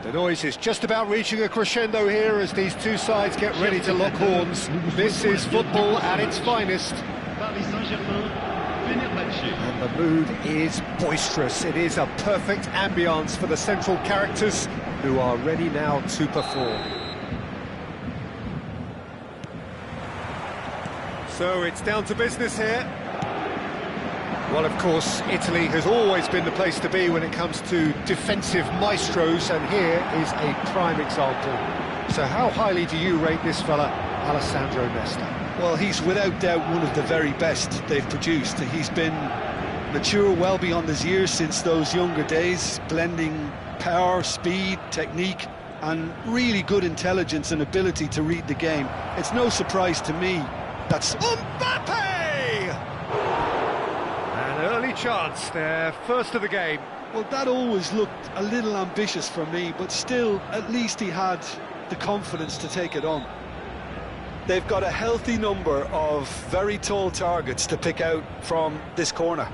The noise is just about reaching a crescendo here as these two sides get ready to lock horns. This is football at its finest. And the mood is boisterous. It is a perfect ambience for the central characters who are ready now to perform. So it's down to business here. Well, of course, Italy has always been the place to be when it comes to defensive maestros, and here is a prime example. So how highly do you rate this fella, Alessandro Nesta? Well, he's without doubt one of the very best they've produced. He's been mature well beyond his years since those younger days, blending power, speed, technique, and really good intelligence and ability to read the game. It's no surprise to me that's Mbappe! An early chance, their first of the game. Well, that always looked a little ambitious for me, but still, at least he had the confidence to take it on. They've got a healthy number of very tall targets to pick out from this corner.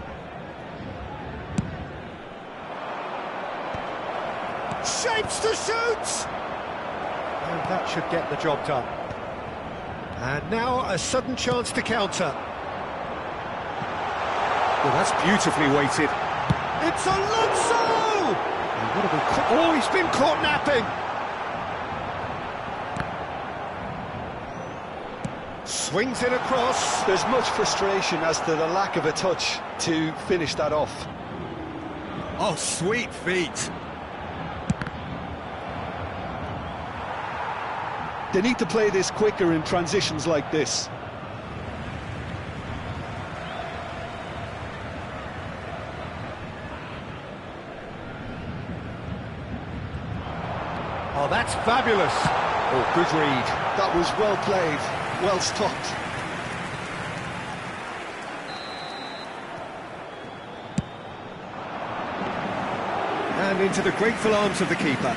Shapes to shoot! And that should get the job done. And now a sudden chance to counter. Well, that's beautifully weighted. It's Alonso! Oh, he's been caught napping! Swings it across. There's much frustration as to the lack of a touch to finish that off. Oh, sweet feet. They need to play this quicker in transitions like this. Oh, that's fabulous. Oh, good read. That was well played, well stopped. And into the grateful arms of the keeper.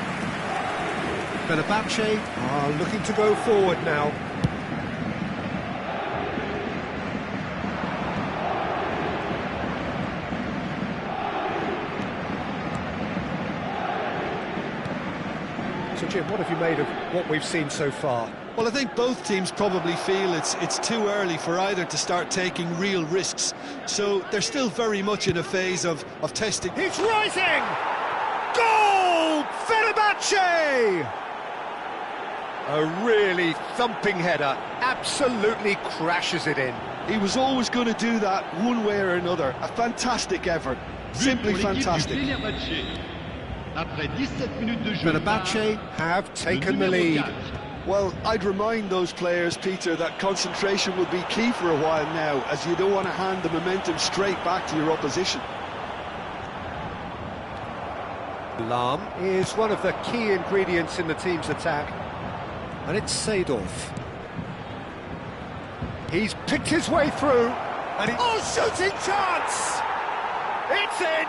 Fenerbahce are looking to go forward now. So Jim, what have you made of what we've seen so far? Well, I think both teams probably feel it's too early for either to start taking real risks. So they're still very much in a phase of testing. He's rising! Goal! Fenerbahce! A really thumping header, absolutely crashes it in. He was always going to do that one way or another. A fantastic effort, simply fantastic. Fenerbahce have taken the lead. Well, I'd remind those players, Peter, that concentration will be key for a while now, as you don't want to hand the momentum straight back to your opposition. Alarm is one of the key ingredients in the team's attack. And it's Seedorf. He's picked his way through, and oh, shooting chance! It's in!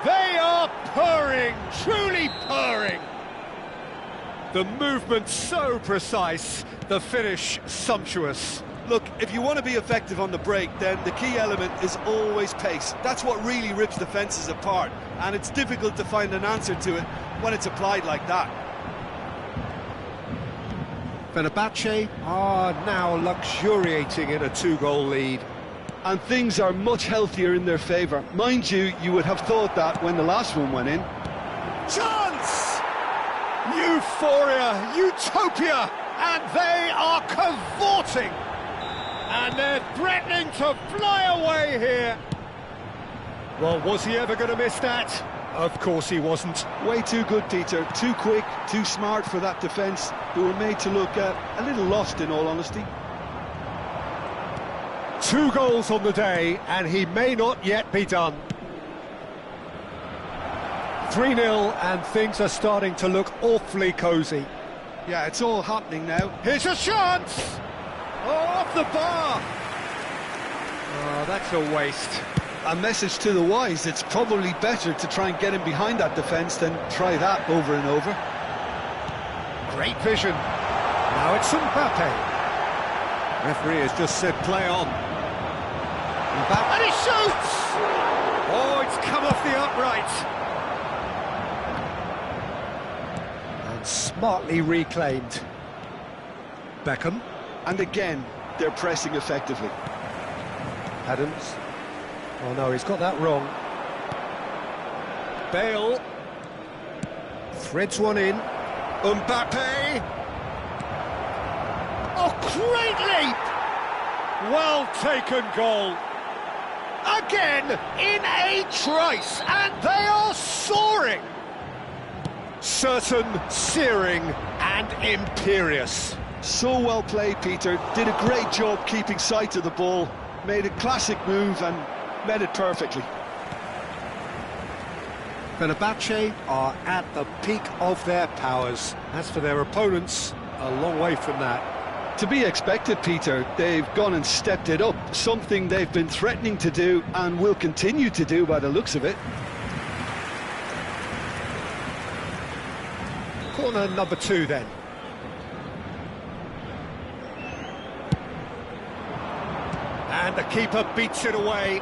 They are purring, truly purring. The movement so precise, the finish sumptuous. Look, if you want to be effective on the break, then the key element is always pace. That's what really rips defences apart, and it's difficult to find an answer to it when it's applied like that. Fenerbahce are now luxuriating in a two-goal lead. And things are much healthier in their favour. Mind you, you would have thought that when the last one went in. Chance! Euphoria, utopia, and they are cavorting. And they're threatening to fly away here. Well, was he ever going to miss that? Of course he wasn't. Way too good, Peter. Too quick, too smart for that defence. They were made to look a little lost, in all honesty. 2 goals on the day, and he may not yet be done. 3-0, and things are starting to look awfully cosy. Yeah, it's all happening now. Here's a chance! Oh, off the bar! Oh, that's a waste. A message to the wise, it's probably better to try and get him behind that defence than try that over and over. Great vision. Now it's Mbappe. Referee has just said play on. Mbappe, and he shoots! Oh, it's come off the upright. Smartly reclaimed. Beckham. And again, they're pressing effectively. Adams. Oh no, he's got that wrong. Bale. Threads one in. Mbappe. Oh, great leap! Well taken goal. Again, in a trice, and they are soaring. Certain, searing, and imperious. So well played, Peter. Did a great job keeping sight of the ball. Made a classic move and met it perfectly. Fenerbahce are at the peak of their powers. As for their opponents, a long way from that. To be expected, Peter. They've gone and stepped it up, something they've been threatening to do and will continue to do by the looks of it. Corner number 2 then. And the keeper beats it away.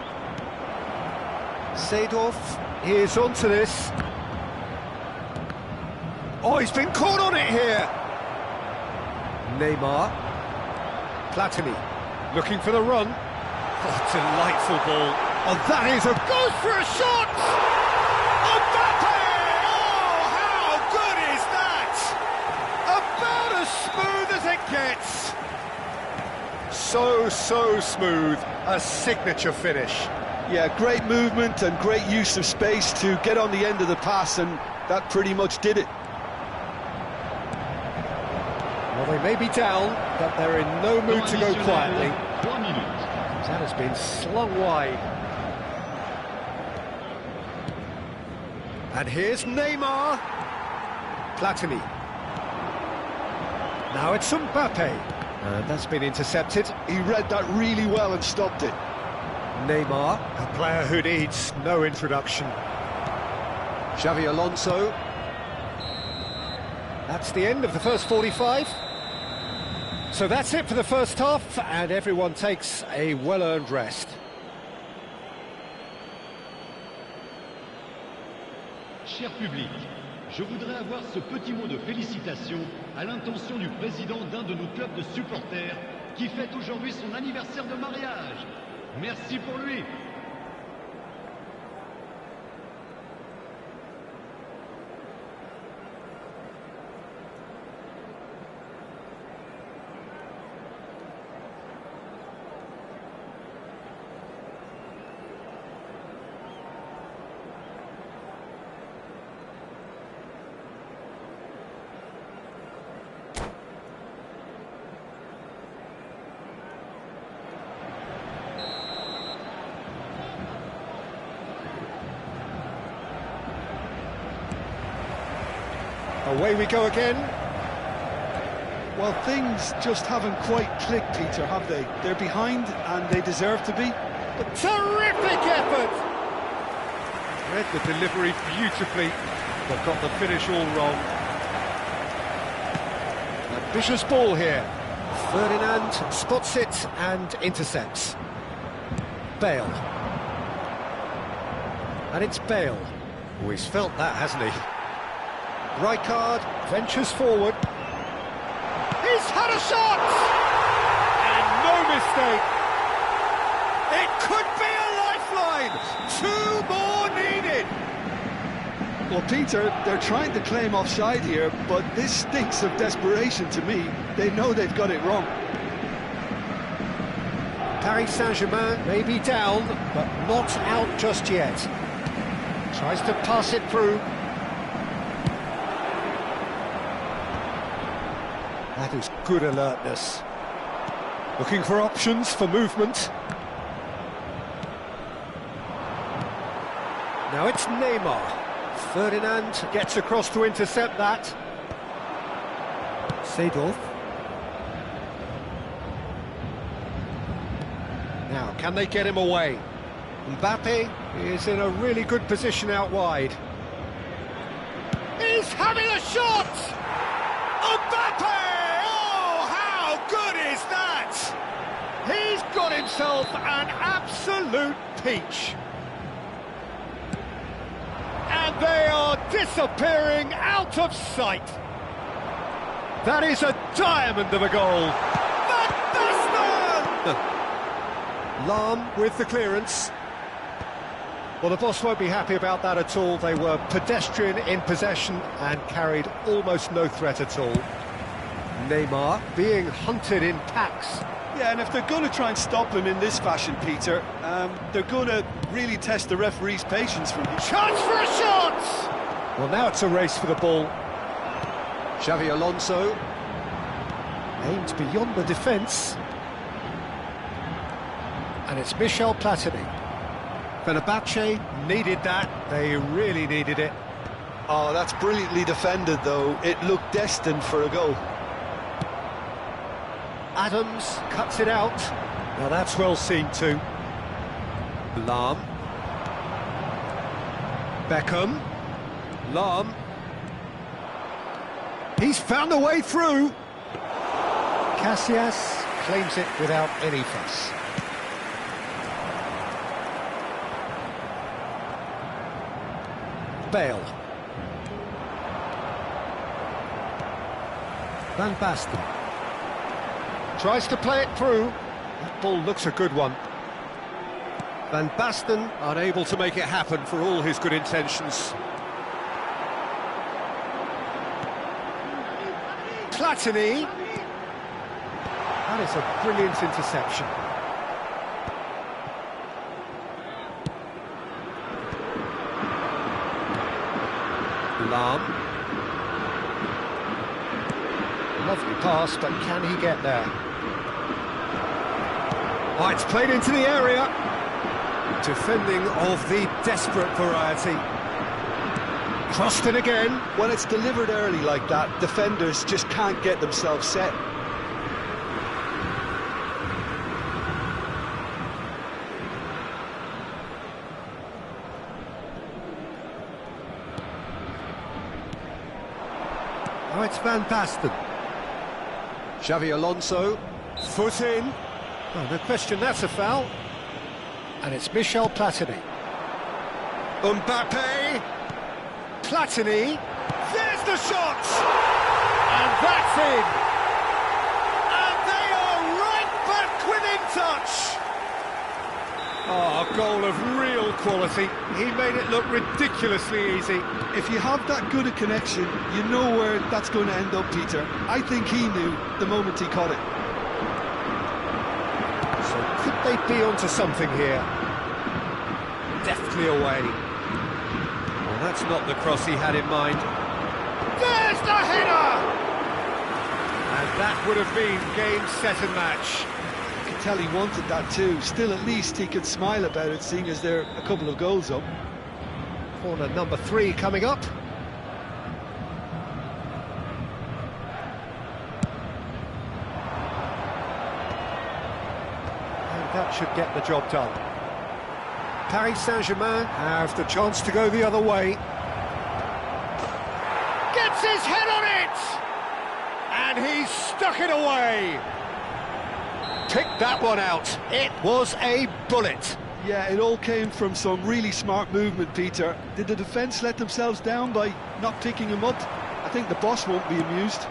Seedorf is onto this. Oh, he's been caught on it here. Neymar. Platini looking for the run. Oh, delightful ball. Oh, that is a... Goes for a shot! Mbappe! Oh, how good is that? About as smooth as it gets. So smooth. A signature finish. Yeah, great movement and great use of space to get on the end of the pass, and that pretty much did it. Well, they may be down, but they're in no mood to go quietly. That has been slung wide. And here's Neymar. Platini. Now it's Mbappe. And that's been intercepted. He read that really well and stopped it. Neymar, a player who needs no introduction. Xavi Alonso. That's the end of the first 45. So that's it for the first half, and everyone takes a well-earned rest. Cher public, je voudrais avoir ce petit mot de félicitation à l'intention du président d'un de nos clubs de supporters qui fête aujourd'hui son anniversaire de mariage. Merci pour lui. Away we go again. Well, things just haven't quite clicked, Peter, have they? They're behind, and they deserve to be. A terrific effort! Read the delivery beautifully, but got the finish all wrong. Ambitious ball here. Ferdinand spots it and intercepts. Bale. And it's Bale. Oh, he's felt that, hasn't he? Rijkaard ventures forward. He's had a shot! And no mistake. It could be a lifeline. 2 more needed. Well, Peter, they're trying to claim offside here, but this stinks of desperation to me. They know they've got it wrong. Paris Saint-Germain may be down, but not out just yet. Tries to pass it through. That is good alertness. Looking for options for movement. Now it's Neymar. Ferdinand gets across to intercept that. Seedorf. Now, can they get him away? Mbappe is in a really good position out wide. He's having a shot! Mbappe! He's got himself an absolute peach. And they are disappearing out of sight. That is a diamond of a goal. Van Basten! Lahm with the clearance. Well, the boss won't be happy about that at all. They were pedestrian in possession and carried almost no threat at all. Neymar being hunted in packs. Yeah, and if they're going to try and stop him in this fashion, Peter, they're going to really test the referee's patience from him. Chance for a shot! Well, now it's a race for the ball. Xavi Alonso aimed beyond the defence. And it's Michel Platini. Fenerbahce needed that. They really needed it. Oh, that's brilliantly defended, though. It looked destined for a goal. Adams cuts it out. Now that's well seen too. Lahm. Beckham. Lahm. He's found a way through. Casillas claims it without any fuss. Bale. Van Basten. Tries to play it through. That ball looks a good one. Van Basten unable to make it happen for all his good intentions. Platini. That is a brilliant interception. Lahm. Lovely pass, but can he get there? Oh, it's played into the area. Defending of the desperate variety. Crossed it again. When it's delivered early like that, defenders just can't get themselves set. Now it's Van Basten. Xavi Alonso. Foot in. Oh, no question, that's a foul. And it's Michel Platini. Mbappe. Platini. There's the shot! And that's in. And they are right back within touch. Oh, a goal of real quality. He made it look ridiculously easy. If you have that good a connection, you know where that's going to end up, Peter. I think he knew the moment he caught it. So could they be onto something here? Deftly away. Well, that's not the cross he had in mind. There's the header! And that would have been game, set and match. You can tell he wanted that too. Still, at least he could smile about it, seeing as they're a couple of goals up. Corner number 3 coming up. And that should get the job done. Paris Saint-Germain have the chance to go the other way. Gets his head on it! And he's stuck it away. Picked that one out. It was a bullet. Yeah, it all came from some really smart movement, Peter. Did the defence let themselves down by not picking him up? I think the boss won't be amused.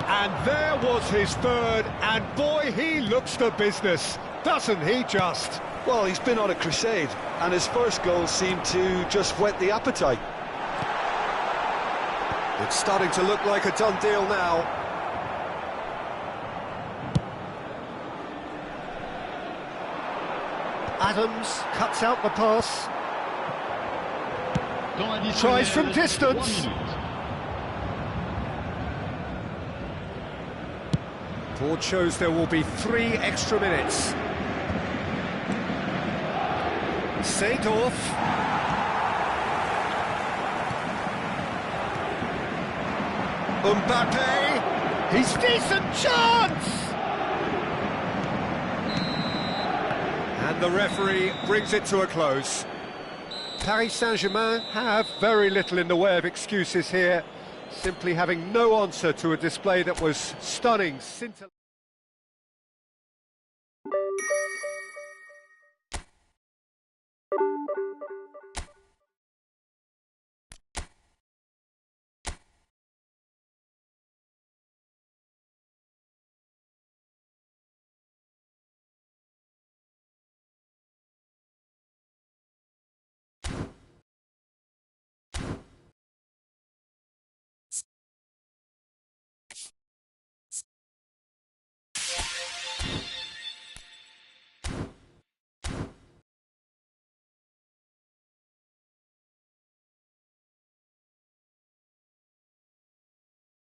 And there was his third, and boy, he looks the business, doesn't he just? Well, he's been on a crusade, and his first goal seemed to just whet the appetite. It's starting to look like a done deal now. Adams cuts out the pass. Tries from distance. Board shows there will be 3 extra minutes. Seedorf. Mbappe. He's decent chance. And the referee brings it to a close. Paris Saint-Germain have very little in the way of excuses here, simply having no answer to a display that was stunning.